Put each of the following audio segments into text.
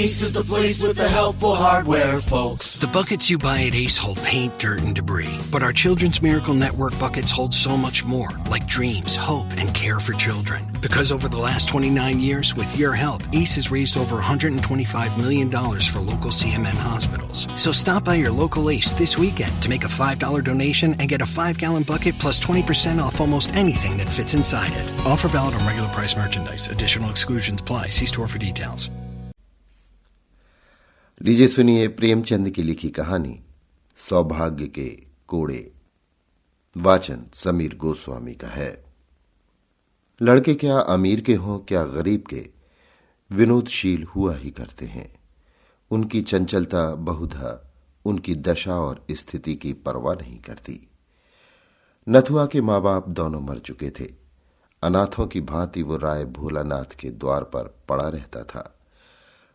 Ace is the place with the helpful hardware, folks. The buckets you buy at Ace hold paint, dirt, and debris. But our Children's Miracle Network buckets hold so much more, like dreams, hope, and care for children. Because over the last 29 years, with your help, Ace has raised over $125 million for local CMN hospitals. So stop by your local Ace this weekend to make a $5 donation and get a 5-gallon bucket plus 20% off almost anything that fits inside it. Offer valid on regular price merchandise. Additional exclusions apply. See store for details. लीजिए सुनिए प्रेमचंद की लिखी कहानी सौभाग्य के कोड़े। वाचन समीर गोस्वामी का है। लड़के क्या अमीर के हों क्या गरीब के, विनोदशील हुआ ही करते हैं। उनकी चंचलता बहुधा उनकी दशा और स्थिति की परवाह नहीं करती। नथुआ के माँ बाप दोनों मर चुके थे। अनाथों की भांति वो राय भोलानाथ के द्वार पर पड़ा रहता था।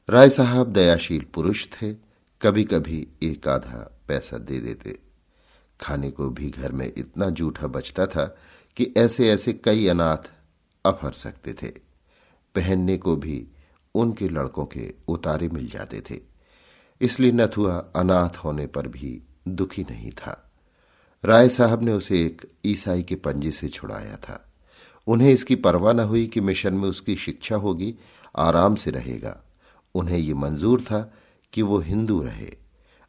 राय साहब दयाशील पुरुष थे, कभी कभी एक आधा पैसा दे देते। खाने को भी घर में इतना जूठा बचता था कि ऐसे ऐसे कई अनाथ अफर सकते थे। पहनने को भी उनके लड़कों के उतारे मिल जाते थे। इसलिए नथुआ अनाथ होने पर भी दुखी नहीं था। राय साहब ने उसे एक ईसाई के पंजे से छुड़ाया था। उन्हें इसकी परवाह न हुई कि मिशन में उसकी शिक्षा होगी, आराम से रहेगा। उन्हें ये मंजूर था कि वो हिंदू रहे।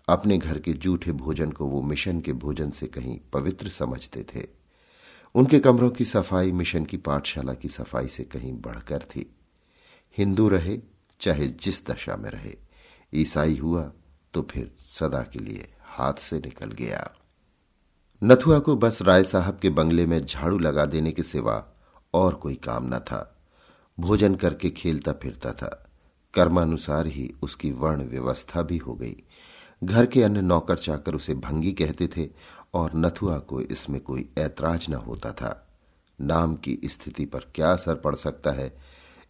अपने घर के जूठे भोजन को वो मिशन के भोजन से कहीं पवित्र समझते थे। उनके कमरों की सफाई मिशन की पाठशाला की सफाई से कहीं बढ़कर थी। हिंदू रहे चाहे जिस दशा में रहे, ईसाई हुआ तो फिर सदा के लिए हाथ से निकल गया। नथुआ को बस राय साहब के बंगले में झाड़ू लगा देने के सिवा और कोई काम न था। भोजन करके खेलता फिरता था। कर्मानुसार ही उसकी वर्ण व्यवस्था भी हो गई। घर के अन्य नौकर चाकर उसे भंगी कहते थे और नथुआ को इसमें कोई ऐतराज न होता था। नाम की स्थिति पर क्या असर पड़ सकता है,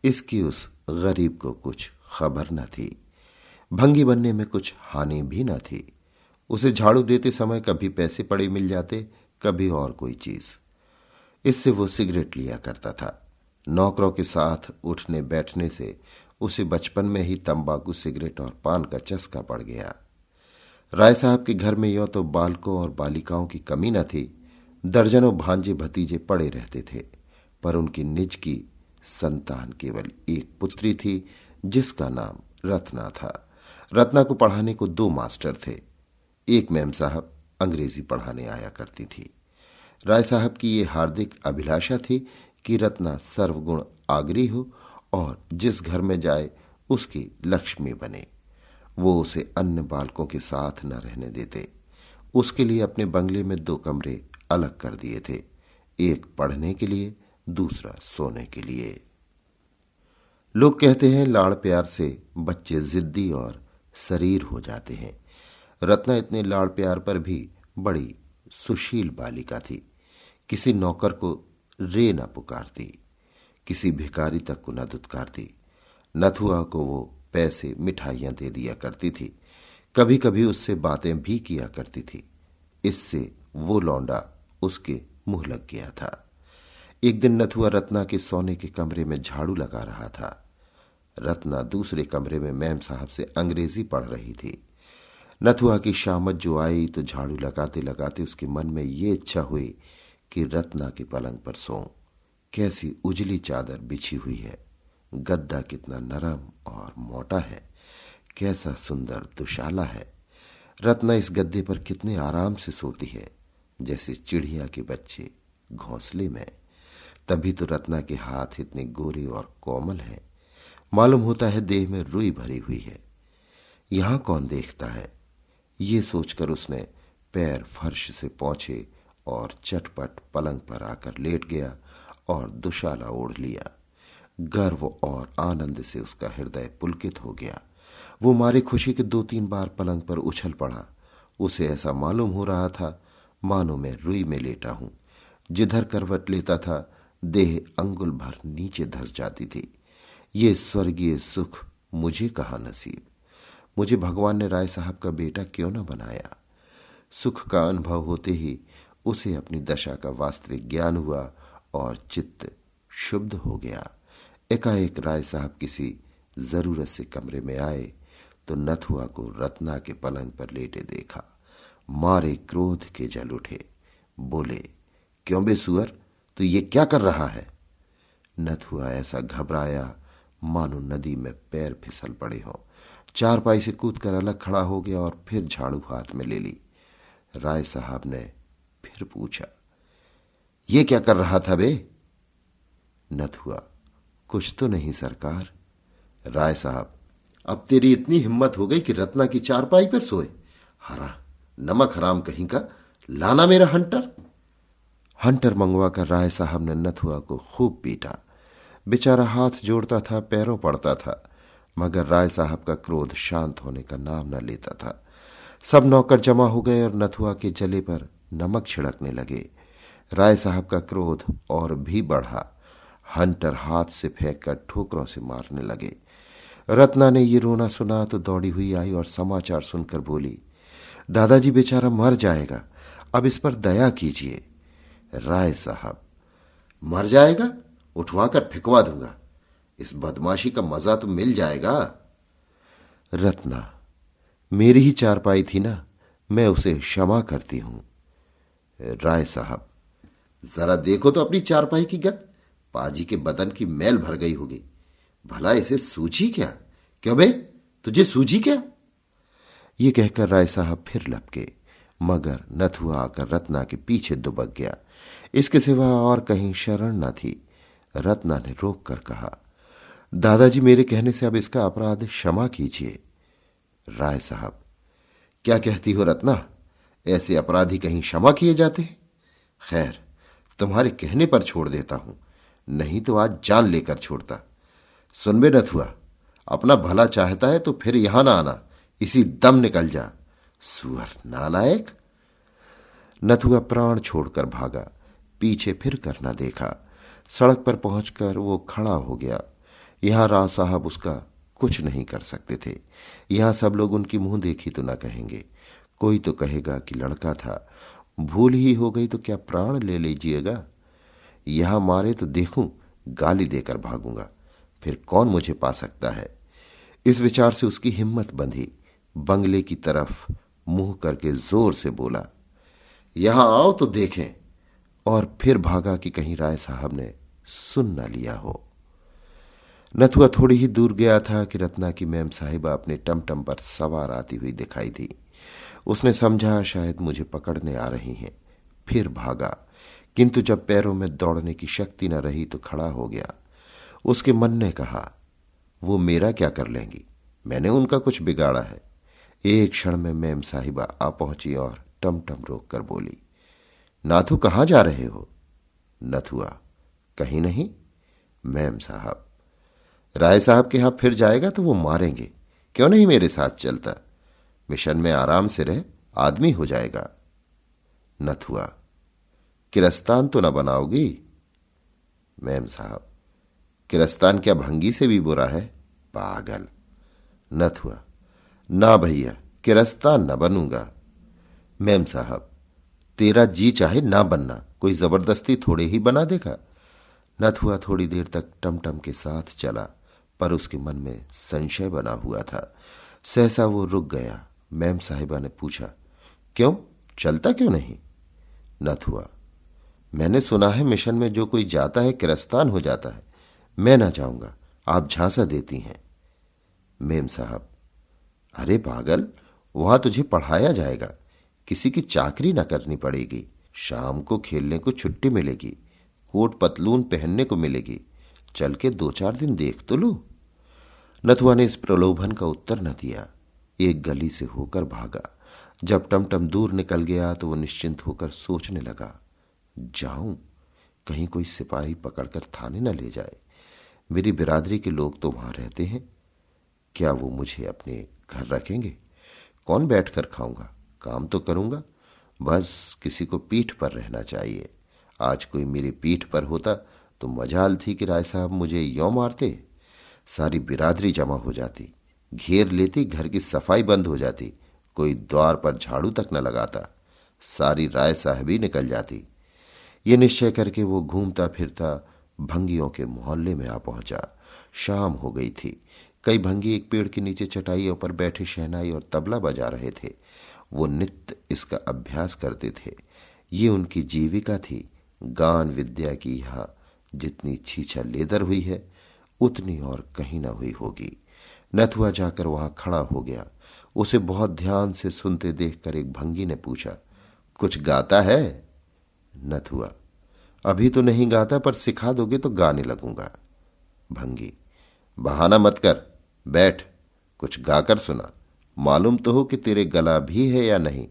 इसकी उस गरीब को कुछ खबर न थी। भंगी बनने में कुछ हानि भी न थी। उसे झाड़ू देते समय कभी पैसे पड़े मिल जाते, कभी और कोई चीज। इससे वो सिगरेट लिया करता था। नौकरों के साथ उठने बैठने से उसे बचपन में ही तंबाकू, सिगरेट और पान का चस्का पड़ गया। राय साहब के घर में यों तो बालकों और बालिकाओं की कमी न थी। दर्जनों भांजे भतीजे पड़े रहते थे, पर उनकी निज की संतान केवल एक पुत्री थी, जिसका नाम रत्ना था। रत्ना को पढ़ाने को 2 मास्टर थे। एक मैम साहब अंग्रेजी पढ़ाने आया करती थी। राय साहब की ये हार्दिक अभिलाषा थी कि रत्ना सर्वगुण आगरी हो और जिस घर में जाए उसकी लक्ष्मी बने। वो उसे अन्य बालकों के साथ न रहने देते। उसके लिए अपने बंगले में 2 कमरे अलग कर दिए थे, एक पढ़ने के लिए, दूसरा सोने के लिए। लोग कहते हैं लाड़ प्यार से बच्चे जिद्दी और शरीर हो जाते हैं। रत्ना इतने लाड़ प्यार पर भी बड़ी सुशील बालिका थी। किसी नौकर को रे न पुकारती, किसी भिखारी तक को न दुत्कारती। नथुआ को वो पैसे मिठाइयां दे दिया करती थी, कभी कभी उससे बातें भी किया करती थी। इससे वो लौंडा उसके मुंह लग गया था। एक दिन नथुआ रत्ना के सोने के कमरे में झाड़ू लगा रहा था। रत्ना दूसरे कमरे में मैम साहब से अंग्रेजी पढ़ रही थी। नथुआ की शामत जो आई तो झाड़ू लगाते लगाते उसके मन में ये इच्छा हुई कि रत्ना के पलंग पर सोऊं। कैसी उजली चादर बिछी हुई है, गद्दा कितना नरम और मोटा है, कैसा सुंदर दुशाला है। रत्ना इस गद्दे पर कितने आराम से सोती है, जैसे चिड़िया के बच्चे घोंसले में। तभी तो रत्ना के हाथ इतने गोरे और कोमल हैं, मालूम होता है देह में रुई भरी हुई है। यहां कौन देखता है, ये सोचकर उसने पैर फर्श से पहुंचे और चटपट पलंग पर आकर लेट गया और दुशाला ओढ़ लिया। गर्व और आनंद से उसका हृदय पुलकित हो गया। वो मारे खुशी के 2-3 बार पलंग पर उछल पड़ा। उसे ऐसा मालूम हो रहा था मानो मैं रुई में लेटा हूं। जिधर करवट लेता था देह अंगुल भर नीचे धंस जाती थी। ये स्वर्गीय सुख मुझे कहाँ नसीब। मुझे भगवान ने राय साहब का बेटा क्यों न बनाया। सुख का अनुभव होते ही उसे अपनी दशा का वास्तविक ज्ञान हुआ और चित्त शुद्ध हो गया। एकाएक राय साहब किसी जरूरत से कमरे में आए तो नथुआ को रत्ना के पलंग पर लेटे देखा। मारे क्रोध के जल उठे। बोले, क्यों बे सुअर, तू ये क्या कर रहा है? नथुआ ऐसा घबराया मानो नदी में पैर फिसल पड़े हों। चारपाई से कूदकर अलग खड़ा हो गया और फिर झाड़ू हाथ में ले ली। राय साहब ने फिर पूछा, ये क्या कर रहा था बे? नथुआ, कुछ तो नहीं सरकार। राय साहब, अब तेरी इतनी हिम्मत हो गई कि रत्ना की चारपाई पर सोए? हरा नमक हराम कहीं का, लाना मेरा हंटर। हंटर मंगवाकर राय साहब ने नथुआ को खूब पीटा। बेचारा हाथ जोड़ता था, पैरों पड़ता था, मगर राय साहब का क्रोध शांत होने का नाम न लेता था। सब नौकर जमा हो गए और नथुआ के जले पर नमक छिड़कने लगे। राय साहब का क्रोध और भी बढ़ा। हंटर हाथ से फेंककर ठोकरों से मारने लगे। रत्ना ने ये रोना सुना तो दौड़ी हुई आई और समाचार सुनकर बोली, दादाजी बेचारा मर जाएगा, अब इस पर दया कीजिए। राय साहब, मर जाएगा? उठवाकर फिकवा दूंगा, इस बदमाशी का मजा तो मिल जाएगा। रत्ना, मेरी ही चारपाई थी ना, मैं उसे क्षमा करती हूं। राय साहब, जरा देखो तो अपनी चारपाई की गत, पाजी के बदन की मैल भर गई होगी। भला इसे सूझी क्या? क्यों बे, तुझे सूझी क्या? ये कहकर राय साहब फिर लपके, मगर नथुआ आकर रत्ना के पीछे दुबक गया। इसके सिवा और कहीं शरण न थी। रत्ना ने रोक कर कहा, दादाजी मेरे कहने से अब इसका अपराध क्षमा कीजिए। राय साहब, क्या कहती हो रत्ना, ऐसे अपराधी कहीं क्षमा किए जाते हैं? खैर, तुम्हारे कहने पर छोड़ देता हूं, नहीं तो आज जान लेकर छोड़ता। सुन बे नथुआ, अपना भला चाहता है तो फिर यहां ना आना, इसी दम निकल जा। सुअर नालायक। नथुआ प्राण छोड़कर भागा, पीछे फिर कर न देखा। सड़क पर पहुंचकर वो खड़ा हो गया। यहां राव साहब उसका कुछ नहीं कर सकते थे। यहां सब लोग उनकी मुंह देखी तो न कहेंगे, कोई तो कहेगा कि लड़का था, भूल ही हो गई तो क्या प्राण ले लीजिएगा? यहां मारे तो देखूं, गाली देकर भागूंगा, फिर कौन मुझे पा सकता है? इस विचार से उसकी हिम्मत बंधी। बंगले की तरफ मुंह करके जोर से बोला, यहां आओ तो देखें, और फिर भागा कि कहीं राय साहब ने सुन न लिया हो। नथुआ थोड़ी ही दूर गया था कि रत्ना की मैम साहिबा अपने टमटम पर सवार आती हुई दिखाई दी। उसने समझा शायद मुझे पकड़ने आ रही हैं, फिर भागा, किंतु जब पैरों में दौड़ने की शक्ति न रही तो खड़ा हो गया। उसके मन ने कहा, वो मेरा क्या कर लेंगी, मैंने उनका कुछ बिगाड़ा है? एक क्षण में मैम साहिबा आ पहुंची और टमटम रोक कर बोली, नाथू कहां जा रहे हो? नथुआ, कहीं नहीं। मैम साहब, राय साहब के यहां फिर जाएगा तो वो मारेंगे, क्यों नहीं मेरे साथ चलता? मिशन में आराम से रह, आदमी हो जाएगा। नथुआ, किरस्तान तो न बनाओगी? मैम साहब, किरस्तान क्या भंगी से भी बुरा है? पागल। नथुआ, ना भैया, किरस्तान न बनूंगा। मैम साहब, तेरा जी चाहे ना बनना, कोई जबरदस्ती थोड़े ही बना देगा। नथुआ थोड़ी देर तक टमटम के साथ चला, पर उसके मन में संशय बना हुआ था। सहसा वो रुक गया। मैम साहिबा ने पूछा, क्यों, चलता क्यों नहीं? नथुआ, मैंने सुना है मिशन में जो कोई जाता है किरस्तान हो जाता है, मैं ना जाऊंगा, आप झांसा देती हैं। मेम साहब, अरे पागल, वहां तुझे पढ़ाया जाएगा, किसी की चाकरी ना करनी पड़ेगी, शाम को खेलने को छुट्टी मिलेगी, कोट पतलून पहनने को मिलेगी, चल के 2-4 दिन देख तो लो। नथुआ ने इस प्रलोभन का उत्तर न दिया, एक गली से होकर भागा। जब टमटम दूर निकल गया तो वो निश्चिंत होकर सोचने लगा, जाऊं, कहीं कोई सिपाही पकड़कर थाने न ले जाए। मेरी बिरादरी के लोग तो वहां रहते हैं, क्या वो मुझे अपने घर रखेंगे? कौन बैठकर खाऊंगा, काम तो करूंगा, बस किसी को पीठ पर रहना चाहिए। आज कोई मेरी पीठ पर होता तो मजाल थी कि राय साहब मुझे यों मारते, सारी बिरादरी जमा हो जाती, घेर लेती, घर की सफाई बंद हो जाती, कोई द्वार पर झाड़ू तक न लगाता, सारी राय साहबी निकल जाती। ये निश्चय करके वो घूमता फिरता भंगियों के मोहल्ले में आ पहुंचा। शाम हो गई थी। कई भंगी एक पेड़ के नीचे चटाइयों पर बैठे शहनाई और तबला बजा रहे थे। वो नित्य इसका अभ्यास करते थे। ये उनकी जीविका थी। गान विद्या की यहाँ जितनी छीछा लेदर हुई है उतनी और कहीं न हुई होगी। नथुआ जाकर वहां खड़ा हो गया। उसे बहुत ध्यान से सुनते देखकर एक भंगी ने पूछा, कुछ गाता है? नथुआ, अभी तो नहीं गाता, पर सिखा दोगे तो गाने लगूंगा। भंगी, बहाना मत कर, बैठ, कुछ गाकर सुना। मालूम तो हो कि तेरे गला भी है या नहीं।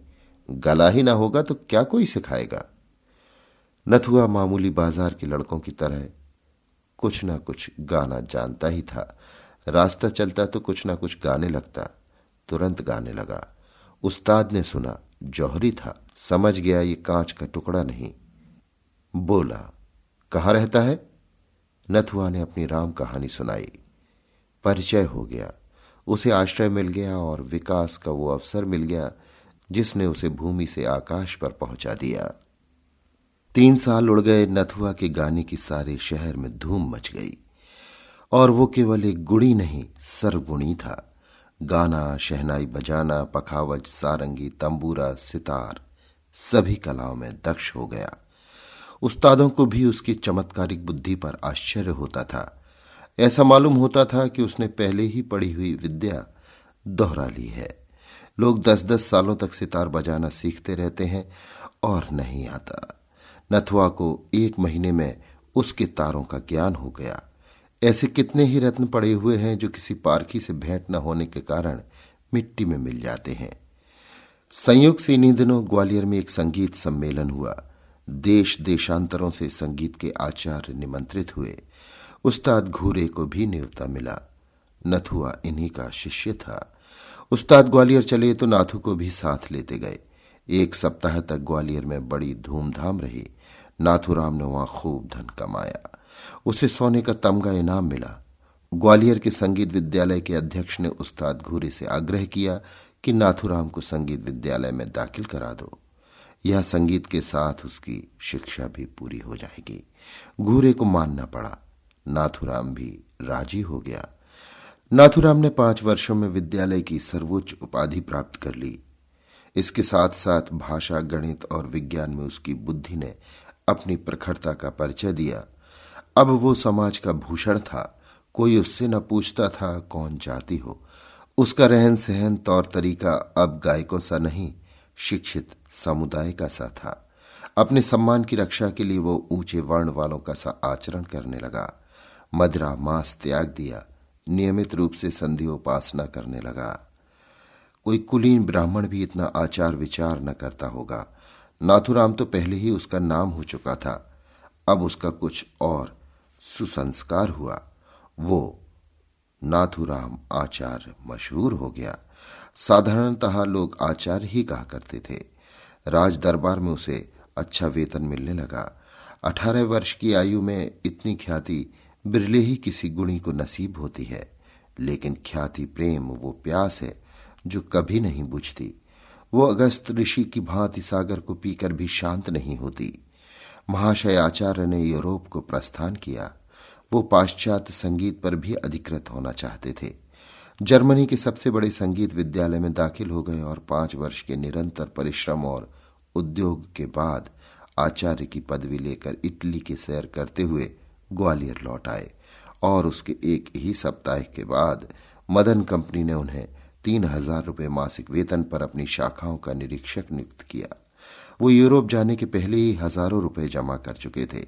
गला ही ना होगा तो क्या कोई सिखाएगा। नथुआ मामूली बाजार के लड़कों की तरह कुछ ना कुछ गाना जानता ही था। रास्ता चलता तो कुछ ना कुछ गाने लगता। तुरंत गाने लगा। उस्ताद ने सुना, जौहरी था, समझ गया ये कांच का टुकड़ा नहीं। बोला, कहाँ रहता है? नथुआ ने अपनी राम कहानी सुनाई। परिचय हो गया। उसे आश्रय मिल गया और विकास का वो अवसर मिल गया जिसने उसे भूमि से आकाश पर पहुंचा दिया। 3 साल उड़ गए। नथुआ के गाने की सारे शहर में धूम मच गई और वो केवल एक गुणी नहीं, सर्वगुणी था। गाना, शहनाई बजाना, पखावज, सारंगी, तंबूरा, सितार, सभी कलाओं में दक्ष हो गया। उस्तादों को भी उसकी चमत्कारिक बुद्धि पर आश्चर्य होता था। ऐसा मालूम होता था कि उसने पहले ही पढ़ी हुई विद्या दोहरा ली है। लोग 10-10 सालों तक सितार बजाना सीखते रहते हैं और नहीं आता। नथुआ को 1 महीने में उसके तारों का ज्ञान हो गया। ऐसे कितने ही रत्न पड़े हुए हैं जो किसी पारखी से भेंट न होने के कारण मिट्टी में मिल जाते हैं। संयोग से इन्हीं दिनों ग्वालियर में एक संगीत सम्मेलन हुआ। देश देशांतरों से संगीत के आचार्य निमंत्रित हुए। उस्ताद घूरे को भी न्योता मिला। नथुआ इन्हीं का शिष्य था। उस्ताद ग्वालियर चले तो नाथू को भी साथ लेते गए। 1 सप्ताह तक ग्वालियर में बड़ी धूमधाम रही। नाथूराम ने वहां खूब धन कमाया। उसे सोने का तमगा इनाम मिला। ग्वालियर के संगीत विद्यालय के अध्यक्ष ने उस्ताद घूरे से आग्रह किया कि नाथूराम को संगीत विद्यालय में दाखिल करा दो। यह संगीत के साथ उसकी शिक्षा भी पूरी हो जाएगी। घूरे को मानना पड़ा। नाथूराम भी राजी हो गया। नाथूराम ने 5 वर्षों में विद्यालय की सर्वोच्च उपाधि प्राप्त कर ली। इसके साथ साथ भाषा, गणित और विज्ञान में उसकी बुद्धि ने अपनी प्रखरता का परिचय दिया। अब वो समाज का भूषण था। कोई उससे न पूछता था कौन जाति हो। उसका रहन सहन, तौर तरीका अब गायकों सा नहीं, शिक्षित समुदाय का सा था। अपने सम्मान की रक्षा के लिए वो ऊंचे वर्ण वालों का सा आचरण करने लगा। मदिरा मांस त्याग दिया। नियमित रूप से संध्योपासना करने लगा। कोई कुलीन ब्राह्मण भी इतना आचार विचार न करता होगा। नाथूराम तो पहले ही उसका नाम हो चुका था। अब उसका कुछ और सुसंस्कार हुआ। वो नाथूराम आचार्य मशहूर हो गया। साधारणतः लोग आचार्य ही कहा करते थे। राज दरबार में उसे अच्छा वेतन मिलने लगा। 18 वर्ष की आयु में इतनी ख्याति बिरले ही किसी गुणी को नसीब होती है। लेकिन ख्याति प्रेम वो प्यास है जो कभी नहीं बुझती। वो अगस्त ऋषि की भांति सागर को पीकर भी शांत नहीं होती। महाशय आचार्य ने यूरोप को प्रस्थान किया। वो पाश्चात्य संगीत पर भी अधिकृत होना चाहते थे। जर्मनी के सबसे बड़े संगीत विद्यालय में दाखिल हो गए और 5 वर्ष के निरंतर परिश्रम और उद्योग के बाद आचार्य की पदवी लेकर इटली के सैर करते हुए ग्वालियर लौट आए और उसके 1 ही सप्ताह के बाद मदन कंपनी ने उन्हें 3000 रुपये मासिक वेतन पर अपनी शाखाओं का निरीक्षक नियुक्त किया। वो यूरोप जाने के पहले ही हजारों रुपए जमा कर चुके थे।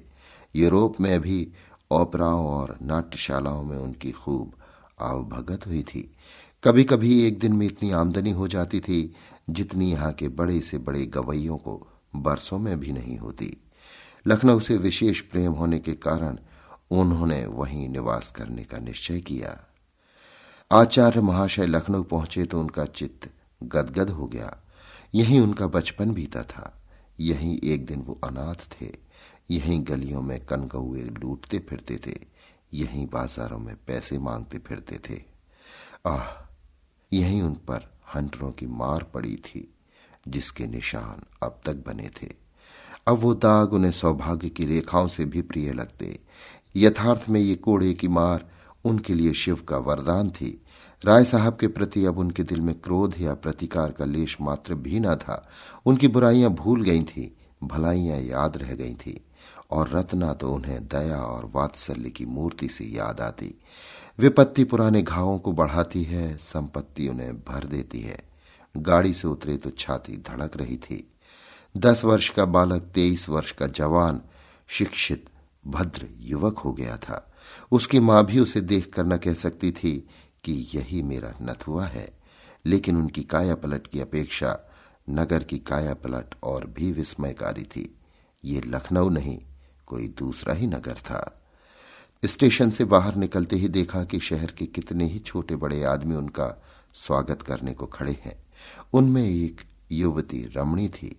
यूरोप में भी ओपेराओं और नाट्यशालाओं में उनकी खूब आवभगत हुई थी। कभी कभी एक दिन में इतनी आमदनी हो जाती थी जितनी यहाँ के बड़े से बड़े गवैयों को बरसों में भी नहीं होती। लखनऊ से विशेष प्रेम होने के कारण उन्होंने वहीं निवास करने का निश्चय किया। आचार्य महाशय लखनऊ पहुंचे तो उनका चित्त गदगद हो गया। यहीं उनका बचपन बीता था। यहीं एक दिन वो अनाथ थे। यहीं गलियों में कनकौए लूटते फिरते थे। यहीं बाजारों में पैसे मांगते फिरते थे। यहीं उन पर हंटरों की मार पड़ी थी जिसके निशान अब तक बने थे। अब वो दाग उन्हें सौभाग्य की रेखाओं से भी प्रिय लगते। यथार्थ में ये कोड़े की मार उनके लिए शिव का वरदान थी। राय साहब के प्रति अब उनके दिल में क्रोध या प्रतिकार का लेश मात्र भी न था। उनकी बुराइयां भूल गई थी, भलाइयां याद रह गई थी, और रत्ना तो उन्हें दया और वात्सल्य की मूर्ति से याद आती। विपत्ति पुराने घावों को बढ़ाती है, संपत्ति उन्हें भर देती है। गाड़ी से उतरे तो छाती धड़क रही थी। 10 वर्ष का बालक 23 वर्ष का जवान, शिक्षित, भद्र युवक हो गया था। उसकी मां भी उसे देखकर न कह सकती थी कि यही मेरा नथुआ है, लेकिन उनकी काया पलट की अपेक्षा नगर की काया पलट और भी विस्मयकारी थी। ये लखनऊ नहीं, कोई दूसरा ही नगर था। स्टेशन से बाहर निकलते ही देखा कि शहर के कितने ही छोटे बड़े आदमी उनका स्वागत करने को खड़े हैं। उनमें एक युवती रमणी थी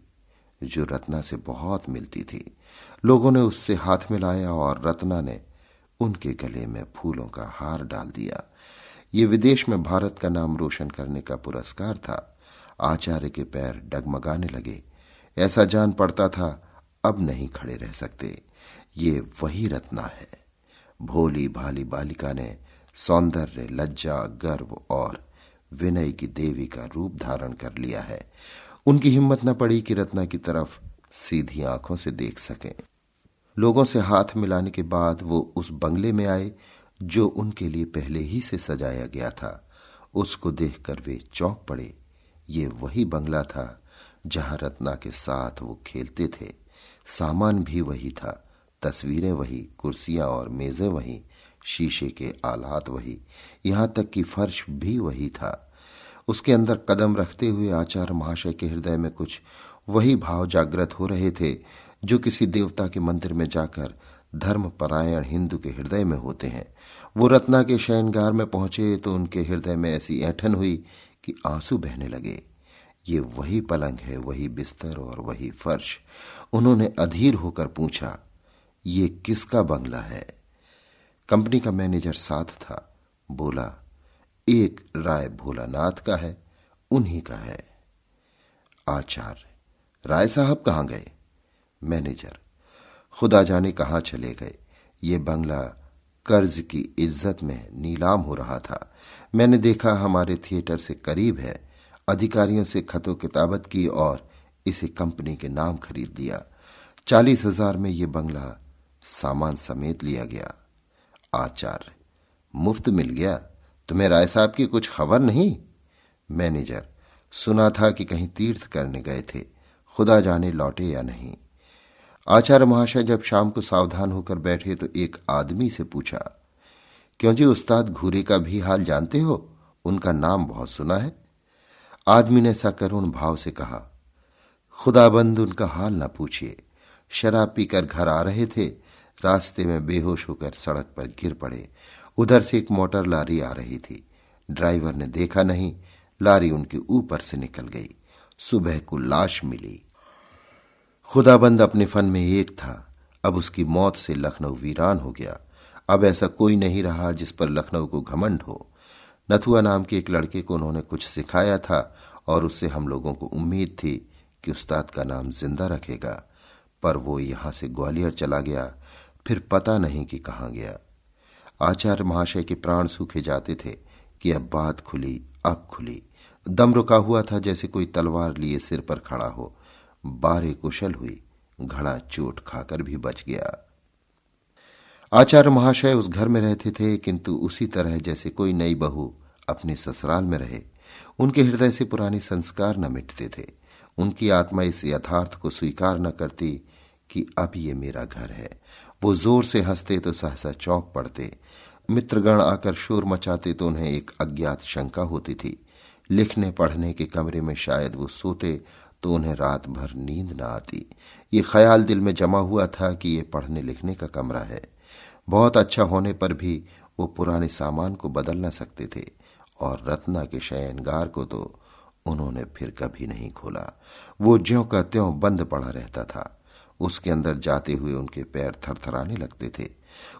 जो रत्ना से बहुत मिलती थी। लोगों ने उससे हाथ मिलाया और रत्ना ने उनके गले में फूलों का हार डाल दिया। ये विदेश में भारत का नाम रोशन करने का पुरस्कार था। आचार्य के पैर डगमगाने लगे। ऐसा जान पड़ता था अब नहीं खड़े रह सकते। ये वही रत्ना है। भोली भाली बालिका ने सौंदर्य, लज्जा, गर्व और विनय की देवी का रूप धारण कर लिया है। उनकी हिम्मत न पड़ी कि रत्ना की तरफ सीधी आंखों से देख सकें। लोगों से हाथ मिलाने के बाद वो उस बंगले में आए जो उनके लिए पहले ही से सजाया गया था। उसको देखकर वे चौंक पड़े। ये वही बंगला था जहां रत्ना के साथ वो खेलते थे। सामान भी वही था, तस्वीरें वही, कुर्सियां और मेजें वही, शीशे के आलात वही, यहां तक कि फर्श भी वही था। उसके अंदर कदम रखते हुए आचार्य महाशय के हृदय में कुछ वही भाव जागृत हो रहे थे जो किसी देवता के मंदिर में जाकर धर्मपरायण हिंदू के हृदय में होते हैं। वो रत्ना के शयनगार में पहुंचे तो उनके हृदय में ऐसी ऐंठन हुई कि आंसू बहने लगे। ये वही पलंग है, वही बिस्तर और वही फर्श। उन्होंने अधीर होकर पूछा, ये किसका बंगला है? कंपनी का मैनेजर साथ था। बोला, एक राय भोलानाथ का है, उन्हीं का है। आचार्य, राय साहब कहाँ गए? मैनेजर, खुदा जाने कहाँ चले गए। ये बंगला कर्ज की इज्जत में नीलाम हो रहा था। मैंने देखा हमारे थिएटर से करीब है। अधिकारियों से खतो किताबत की और इसे कंपनी के नाम खरीद दिया। 40,000 में ये बंगला सामान समेत लिया गया। आचार्य, मुफ्त मिल गया? तुम्हें राय साहब की कुछ खबर नहीं? मैनेजर, सुना था कि कहीं तीर्थ करने गए थे, खुदा जाने लौटे या नहीं। आचार्य महाशय जब शाम को सावधान होकर बैठे तो एक आदमी से पूछा, क्यों जी, उस्ताद घूरे का भी हाल जानते हो? उनका नाम बहुत सुना है। आदमी ने सकरुण भाव से कहा, खुदाबंद उनका हाल न पूछिए। शराब पीकर घर आ रहे थे, रास्ते में बेहोश होकर सड़क पर गिर पड़े। उधर से एक मोटर लारी आ रही थी। ड्राइवर ने देखा नहीं, लारी उनके ऊपर से निकल गई। सुबह को लाश मिली। खुदाबंद अपने फन में एक था। अब उसकी मौत से लखनऊ वीरान हो गया। अब ऐसा कोई नहीं रहा जिस पर लखनऊ को घमंड हो। नथुआ नाम के एक लड़के को उन्होंने कुछ सिखाया था और उससे हम लोगों को उम्मीद थी कि उस्ताद का नाम जिंदा रखेगा, पर वो यहां से ग्वालियर चला गया, फिर पता नहीं कि कहाँ गया। आचार्य महाशय के प्राण सूखे जाते थे कि अब बात खुली, अब खुली। दम रुका हुआ था जैसे कोई तलवार लिए सिर पर खड़ा हो। बारे कुशल हुई, घड़ा चोट खाकर भी बच गया। आचार्य महाशय उस घर में रहते थे, किंतु उसी तरह जैसे कोई नई बहू अपने ससुराल में रहे। उनके हृदय से पुराने संस्कार न मिटते थे। उनकी आत्मा इस यथार्थ को स्वीकार न करती कि अब ये मेरा घर है। वो जोर से हंसते तो सहसा चौंक पड़ते। मित्रगण आकर शोर मचाते तो उन्हें एक अज्ञात शंका होती थी। लिखने पढ़ने के कमरे में शायद वो सोते तो उन्हें रात भर नींद न आती। ये ख्याल दिल में जमा हुआ था कि ये पढ़ने लिखने का कमरा है। बहुत अच्छा होने पर भी वो पुराने सामान को बदल न सकते थे, और रत्ना के शयनगार को तो उन्होंने फिर कभी नहीं खोला। वो ज्यों का त्यों बंद पड़ा रहता था। उसके अंदर जाते हुए उनके पैर थरथराने लगते थे।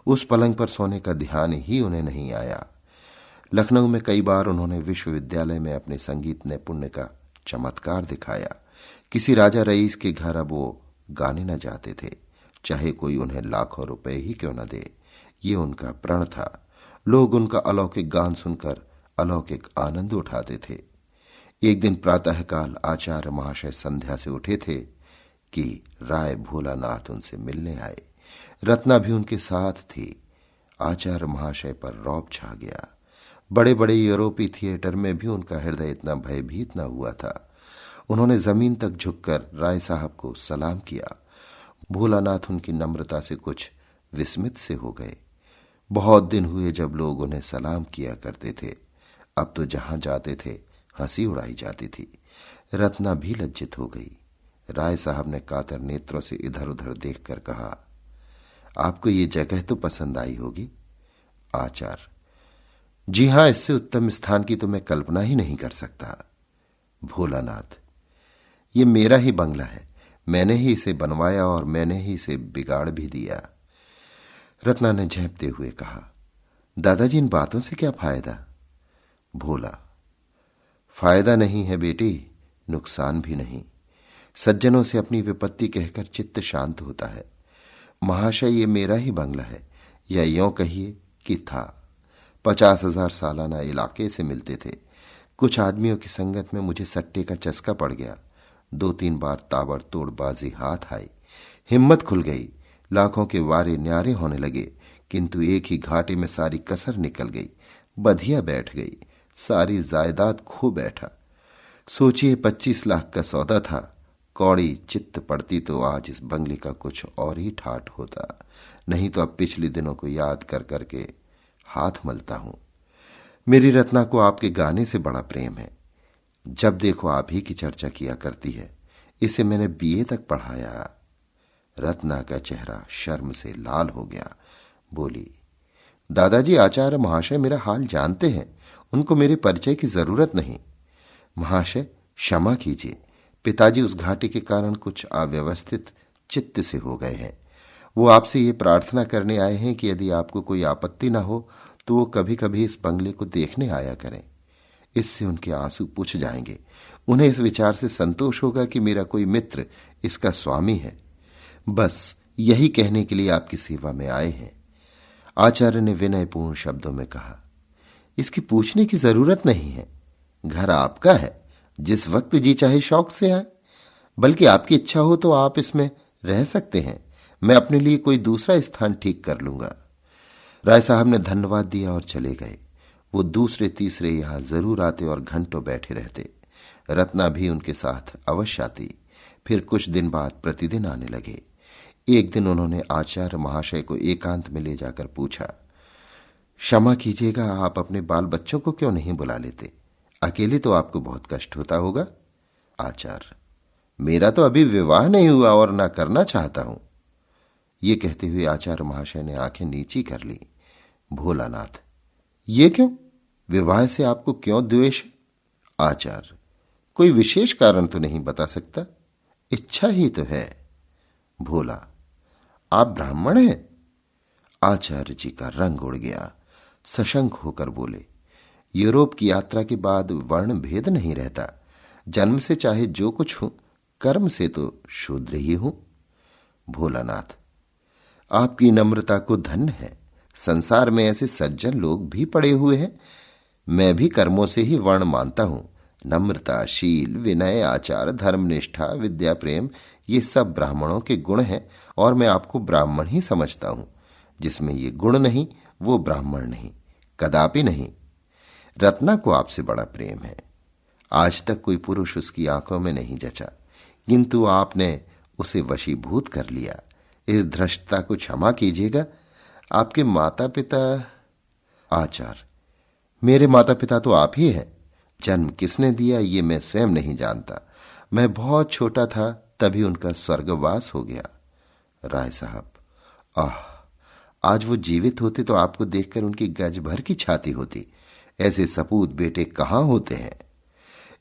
उस पलंग पर सोने का ध्यान ही उन्हें नहीं आया। लखनऊ में कई बार उन्होंने विश्वविद्यालय में अपने संगीत नैपुण्य का चमत्कार दिखाया। किसी राजा रईस के घर अब वो गाने न जाते थे, चाहे कोई उन्हें लाखों रुपए ही क्यों न दे। ये उनका प्रण था। लोग उनका अलौकिक गान सुनकर अलौकिक आनंद उठाते थे। एक दिन प्रातःकाल आचार्य महाशय संध्या से उठे थे कि राय भोलानाथ उनसे मिलने आए। रत्ना भी उनके साथ थी। आचार्य महाशय पर रौब छा गया। बड़े बड़े यूरोपीय थिएटर में भी उनका हृदय इतना भयभीत न हुआ था। उन्होंने जमीन तक झुककर राय साहब को सलाम किया। भोलानाथ उनकी नम्रता से कुछ विस्मित से हो गए। बहुत दिन हुए जब लोग उन्हें सलाम किया करते थे। अब तो जहां जाते थे हंसी उड़ाई जाती थी। रत्ना भी लज्जित हो गई। राय साहब ने कातर नेत्रों से इधर उधर देखकर कहा, आपको ये जगह तो पसंद आई होगी। आचार्य, जी हां, इससे उत्तम स्थान की तो मैं कल्पना ही नहीं कर सकता। भोलानाथ, ये मेरा ही बंगला है, मैंने ही इसे बनवाया और मैंने ही इसे बिगाड़ भी दिया। रत्ना ने झेंपते हुए कहा, दादाजी, इन बातों से क्या फायदा? भोला, फायदा नहीं है बेटी, नुकसान भी नहीं। सज्जनों से अपनी विपत्ति कहकर चित्त शांत होता है। महाशय, ये मेरा ही बंगला है, या यों कहिए कि था। 50,000 सालाना इलाके से मिलते थे। कुछ आदमियों की संगत में मुझे सट्टे का चस्का पड़ गया। 2-3 बार ताबड़तोड़ बाजी हाथ आई। हिम्मत खुल गई। लाखों के वारे न्यारे होने लगे, किंतु एक ही घाटे में सारी कसर निकल गई। बधिया बैठ गई। सारी जायदाद खो बैठा। सोचिए, 25 लाख का सौदा था। कौड़ी चित्त पड़ती तो आज इस बंगले का कुछ और ही ठाठ होता। नहीं तो अब पिछले दिनों को याद कर करके हाथ मलता हूं। मेरी रत्ना को आपके गाने से बड़ा प्रेम है। जब देखो आप ही की चर्चा किया करती है। इसे मैंने बीए तक पढ़ाया। रत्ना का चेहरा शर्म से लाल हो गया। बोली, दादाजी, आचार्य महाशय मेरा हाल जानते हैं, उनको मेरे परिचय की जरूरत नहीं। महाशय, क्षमा कीजिए, पिताजी उस घाटी के कारण कुछ अव्यवस्थित चित्त से हो गए हैं। वो आपसे ये प्रार्थना करने आए हैं कि यदि आपको कोई आपत्ति ना हो तो वो कभी कभी इस बंगले को देखने आया करें। इससे उनके आंसू पुछ जाएंगे। उन्हें इस विचार से संतोष होगा कि मेरा कोई मित्र इसका स्वामी है। बस यही कहने के लिए आपकी सेवा में आए हैं। आचार्य ने विनयपूर्ण शब्दों में कहा, इसकी पूछने की जरूरत नहीं है। घर आपका है, जिस वक्त जी चाहे शौक से आए। बल्कि आपकी इच्छा हो तो आप इसमें रह सकते हैं। मैं अपने लिए कोई दूसरा स्थान ठीक कर लूंगा। राय साहब ने धन्यवाद दिया और चले गए। वो दूसरे तीसरे यहां जरूर आते और घंटों बैठे रहते। रत्ना भी उनके साथ अवश्य आती। फिर कुछ दिन बाद प्रतिदिन आने लगे। एक दिन उन्होंने आचार्य महाशय को एकांत में ले जाकर पूछा, क्षमा कीजिएगा, आप अपने बाल बच्चों को क्यों नहीं बुला लेते? अकेले तो आपको बहुत कष्ट होता होगा। आचार्य, मेरा तो अभी विवाह नहीं हुआ और ना करना चाहता हूं। ये कहते हुए आचार्य महाशय ने आंखें नीची कर ली। भोलानाथ, ये क्यों? विवाह से आपको क्यों द्वेष? आचार्य, कोई विशेष कारण तो नहीं बता सकता, इच्छा ही तो है। भोला, आप ब्राह्मण हैं? आचार्य जी का रंग उड़ गया। सशंक होकर बोले, यूरोप की यात्रा के बाद वर्ण भेद नहीं रहता। जन्म से चाहे जो कुछ हूं, कर्म से तो शूद्र ही हूं। भोलानाथ, आपकी नम्रता को धन्य है। संसार में ऐसे सज्जन लोग भी पड़े हुए हैं। मैं भी कर्मों से ही वर्ण मानता हूं। नम्रता, शील, विनय, आचार, धर्मनिष्ठा, विद्या, प्रेम, ये सब ब्राह्मणों के गुण हैं और मैं आपको ब्राह्मण ही समझता हूं। जिसमें ये गुण नहीं वो ब्राह्मण नहीं, कदापि नहीं। रत्ना को आपसे बड़ा प्रेम है। आज तक कोई पुरुष उसकी आंखों में नहीं जचा, किंतु आपने उसे वशीभूत कर लिया। इस धृष्टता को क्षमा कीजिएगा। आपके माता पिता? आचार्य, मेरे माता पिता तो आप ही हैं। जन्म किसने दिया ये मैं स्वयं नहीं जानता। मैं बहुत छोटा था तभी उनका स्वर्गवास हो गया। राय साहब, आज वो जीवित होते तो आपको देखकर उनकी गज भर की छाती होती। ऐसे सपूत बेटे कहां होते हैं।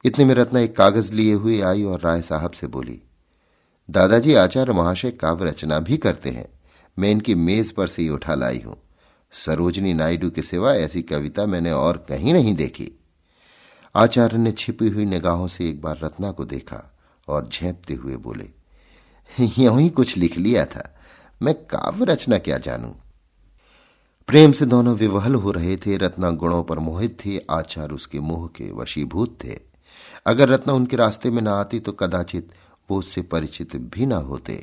इतने में रत्ना एक कागज लिए हुए आई और राय साहब से बोली, दादाजी, आचार्य महाशय काव्य रचना भी करते हैं। मैं इनकी मेज पर से ही उठा लाई हूं। सरोजनी नायडू के सिवा ऐसी कविता मैंने और कहीं नहीं देखी। आचार्य ने छिपी हुई निगाहों से एक बार रत्ना को देखा और झेंपते हुए बोले, यूं ही कुछ लिख लिया था, मैं काव्य रचना क्या जानूं। प्रेम से दोनों विवहल हो रहे थे। रत्ना गुणों पर मोहित थी, आचार्य उसके मोह के वशीभूत थे। अगर रत्ना उनके रास्ते में न आती तो कदाचित वो उससे परिचित भी न होते।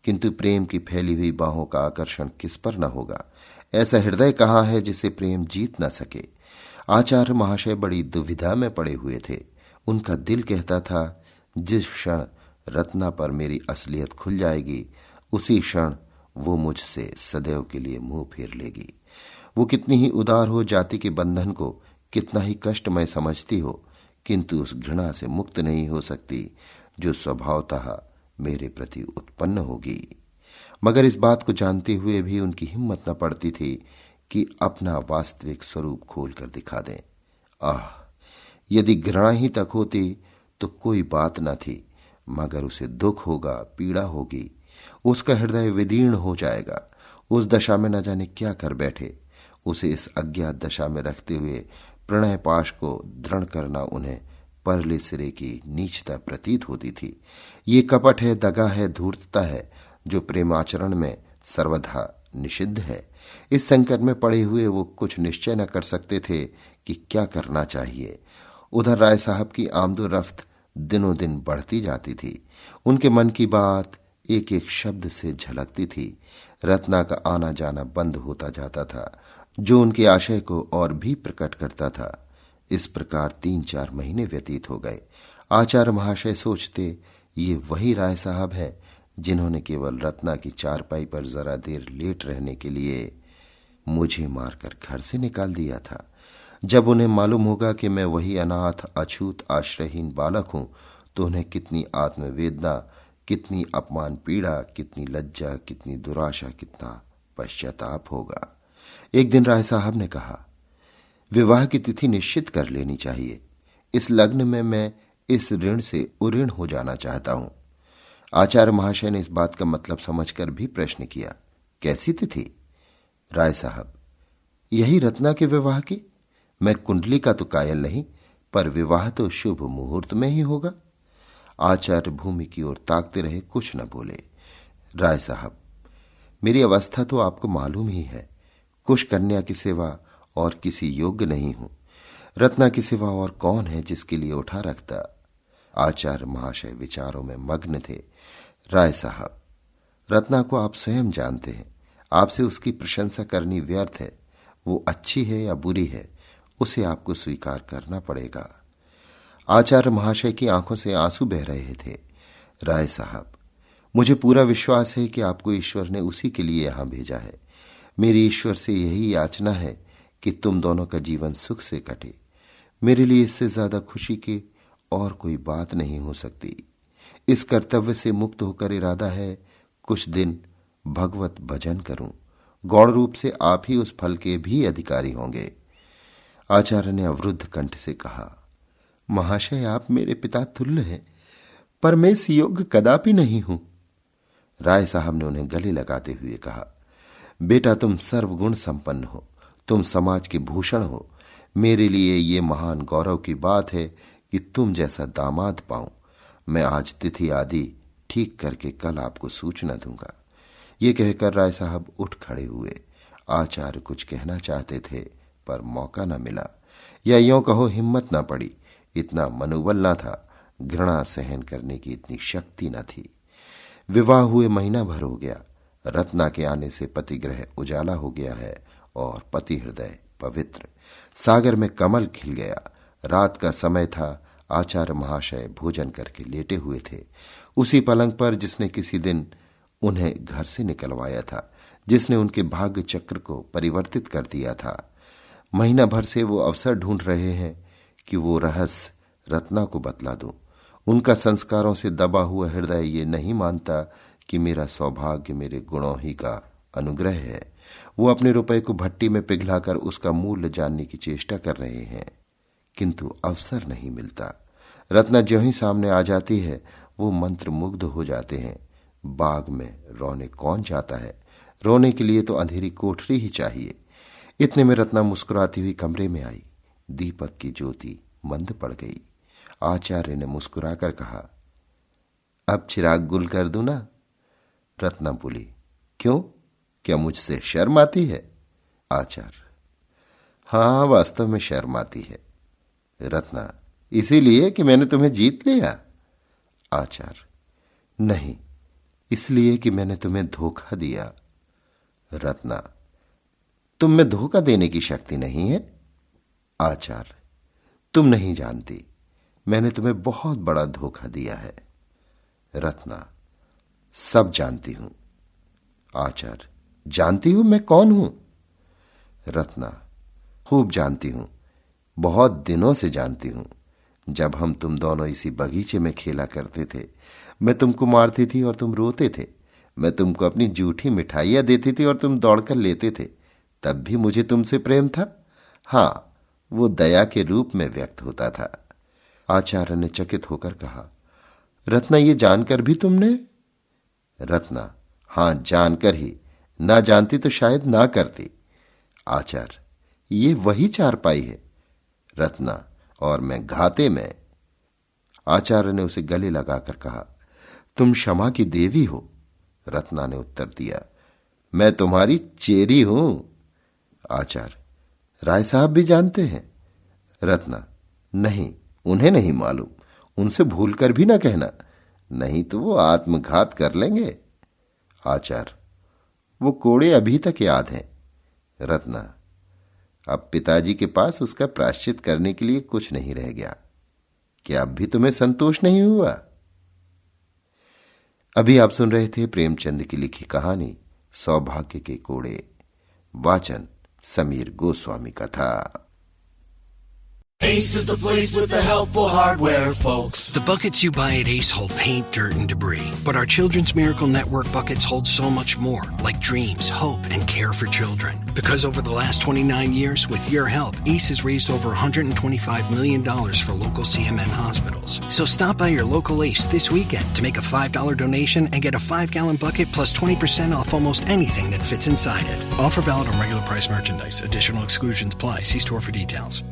किंतु प्रेम की फैली हुई बाहों का आकर्षण किस पर न होगा। ऐसा हृदय कहाँ है जिसे प्रेम जीत न सके। आचार्य महाशय बड़ी दुविधा में पड़े हुए थे। उनका दिल कहता था, जिस क्षण रत्ना पर मेरी असलियत खुल जाएगी उसी क्षण वो मुझसे सदैव के लिए मुंह फेर लेगी। वो कितनी ही उदार हो, जाति के बंधन को कितना ही कष्टमय समझती हो, किंतु उस घृणा से मुक्त नहीं हो सकती जो स्वभावतः मेरे प्रति उत्पन्न होगी। मगर इस बात को जानते हुए भी उनकी हिम्मत न पड़ती थी कि अपना वास्तविक स्वरूप खोल कर दिखा दें। आह, यदि घृणा ही तक होती तो कोई बात न थी, मगर उसे दुख होगा, पीड़ा होगी, उसका हृदय विदीर्ण हो जाएगा। उस दशा में न जाने क्या कर बैठे। उसे इस अज्ञात दशा में रखते हुए प्रणय पाश को दृढ़ करना उन्हें परले सिरे की नीचता प्रतीत होती थी। ये कपट है, दगा है, धूर्तता है जो प्रेमाचरण में सर्वथा निषिद्ध है। इस संकट में पड़े हुए वो कुछ निश्चय न कर सकते थे कि क्या करना चाहिए। उधर राय साहब की आमदोरफ्त दिनों दिन बढ़ती जाती थी। उनके मन की बात एक एक शब्द से झलकती थी। रत्ना का आना जाना बंद होता जाता था, जो उनके आशय को और भी प्रकट करता था। इस प्रकार 3-4 महीने व्यतीत हो गए। आचार्य महाशय सोचते, ये वही राय साहब हैं जिन्होंने केवल रत्ना की चारपाई पर जरा देर लेट रहने के लिए मुझे मारकर घर से निकाल दिया था। जब उन्हें मालूम होगा कि मैं वही अनाथ, अछूत, आश्रयहीन बालक हूं, तो उन्हें कितनी आत्मवेदना, कितनी अपमान पीड़ा, कितनी लज्जा, कितनी दुराशा, कितना पश्चाताप होगा। एक दिन राय साहब ने कहा, विवाह की तिथि निश्चित कर लेनी चाहिए। इस लग्न में मैं इस ऋण से उऋण हो जाना चाहता हूं। आचार्य महाशय ने इस बात का मतलब समझकर भी प्रश्न किया, कैसी तिथि? राय साहब, यही रत्ना के विवाह की। मैं कुंडली का तो कायल नहीं, पर विवाह तो शुभ मुहूर्त में ही होगा। आचार्य भूमि की ओर ताकते रहे, कुछ न बोले। राय साहब, मेरी अवस्था तो आपको मालूम ही है। कुश कन्या की सिवा और किसी योग्य नहीं हूं। रत्ना की सिवा और कौन है जिसके लिए उठा रखता। आचार्य महाशय विचारों में मग्न थे। राय साहब, रत्ना को आप स्वयं जानते हैं। आपसे उसकी प्रशंसा करनी व्यर्थ है। वो अच्छी है या बुरी है, उसे आपको स्वीकार करना पड़ेगा। आचार्य महाशय की आंखों से आंसू बह रहे थे। राय साहब, मुझे पूरा विश्वास है कि आपको ईश्वर ने उसी के लिए यहां भेजा है। मेरी ईश्वर से यही याचना है कि तुम दोनों का जीवन सुख से कटे। मेरे लिए इससे ज्यादा खुशी की और कोई बात नहीं हो सकती। इस कर्तव्य से मुक्त होकर इरादा है कुछ दिन भगवत भजन करूं। गौण रूप से आप ही उस फल के भी अधिकारी होंगे। आचार्य ने अवरुद्ध कंठ से कहा, महाशय, आप मेरे पिता तुल्य हैं, पर मैं इस योग्य कदापि नहीं हूं। राय साहब ने उन्हें गले लगाते हुए कहा, बेटा, तुम सर्वगुण संपन्न हो, तुम समाज के भूषण हो। मेरे लिए ये महान गौरव की बात है कि तुम जैसा दामाद पाऊं। मैं आज तिथि आदि ठीक करके कल आपको सूचना दूंगा। ये कहकर राय साहब उठ खड़े हुए। आचार्य कुछ कहना चाहते थे, पर मौका न मिला, या यूं कहो हिम्मत न पड़ी। इतना मनोबल न था, घृणा सहन करने की इतनी शक्ति न थी। विवाह हुए महीना भर हो गया। रत्ना के आने से पतिग्रह उजाला हो गया है और पति हृदय पवित्र। सागर में कमल खिल गया। रात का समय था। आचार्य महाशय भोजन करके लेटे हुए थे, उसी पलंग पर जिसने किसी दिन उन्हें घर से निकलवाया था, जिसने उनके भाग्य चक्र को परिवर्तित कर दिया था। महीना भर से वो अवसर ढूंढ रहे हैं कि वो रहस्य रत्ना को बतला दूं। उनका संस्कारों से दबा हुआ हृदय ये नहीं मानता कि मेरा सौभाग्य मेरे गुणों ही का अनुग्रह है। वो अपने रुपए को भट्टी में पिघलाकर उसका मूल्य जानने की चेष्टा कर रहे हैं, किंतु अवसर नहीं मिलता। रत्ना ज्यों ही सामने आ जाती है, वो मंत्र मुग्ध हो जाते हैं। बाग में रोने कौन जाता है? रोने के लिए तो अंधेरी कोठरी ही चाहिए। इतने में रत्ना मुस्कुराती हुई कमरे में आई। दीपक की ज्योति मंद पड़ गई। आचार्य ने मुस्कुराकर कहा, अब चिराग गुल कर दूं ना? रत्ना बोली, क्यों? क्या मुझसे शर्म आती है? आचार्य, हाँ, वास्तव में शर्म आती है। रत्ना, इसीलिए कि मैंने तुम्हें जीत लिया? आचार्य, नहीं, इसलिए कि मैंने तुम्हें धोखा दिया। रत्ना, तुम में धोखा देने की शक्ति नहीं है। आचार्य, तुम नहीं जानती, मैंने तुम्हें बहुत बड़ा धोखा दिया है। रत्ना, सब जानती हूं। आचार्य, जानती हूं मैं कौन हूं? रत्ना, खूब जानती हूं, बहुत दिनों से जानती हूं। जब हम तुम दोनों इसी बगीचे में खेला करते थे, मैं तुमको मारती थी और तुम रोते थे। मैं तुमको अपनी जूठी मिठाइयां देती थी और तुम दौड़कर लेते थे। तब भी मुझे तुमसे प्रेम था। हाँ, वो दया के रूप में व्यक्त होता था। आचार्य ने चकित होकर कहा, रत्ना, ये जानकर भी तुमने? रत्ना, हां, जानकर ही, ना जानती तो शायद ना करती। आचार्य, ये वही चारपाई है? रत्ना, और मैं घाते में। आचार्य ने उसे गले लगाकर कहा, तुम क्षमा की देवी हो। रत्ना ने उत्तर दिया, मैं तुम्हारी चेरी हूं। आचार्य, राय साहब भी जानते हैं? रत्ना, नहीं, उन्हें नहीं मालूम। उनसे भूलकर भी ना कहना, नहीं तो वो आत्मघात कर लेंगे। आचार्य, वो कोड़े अभी तक याद हैं। रत्ना, अब पिताजी के पास उसका प्रायश्चित करने के लिए कुछ नहीं रह गया। क्या अब भी तुम्हें संतोष नहीं हुआ? अभी आप सुन रहे थे प्रेमचंद की लिखी कहानी सौभाग्य के कोड़े। वाचन समीर गोस्वामी का था। Ace is the place with the helpful hardware, folks. The buckets you buy at Ace hold paint, dirt, and debris. But our Children's Miracle Network buckets hold so much more, like dreams, hope, and care for children. Because over the last 29 years, with your help, Ace has raised over $125 million for local CMN hospitals. So stop by your local Ace this weekend to make a $5 donation and get a 5-gallon bucket plus 20% off almost anything that fits inside it. Offer valid on regular price merchandise. Additional exclusions apply. See store for details.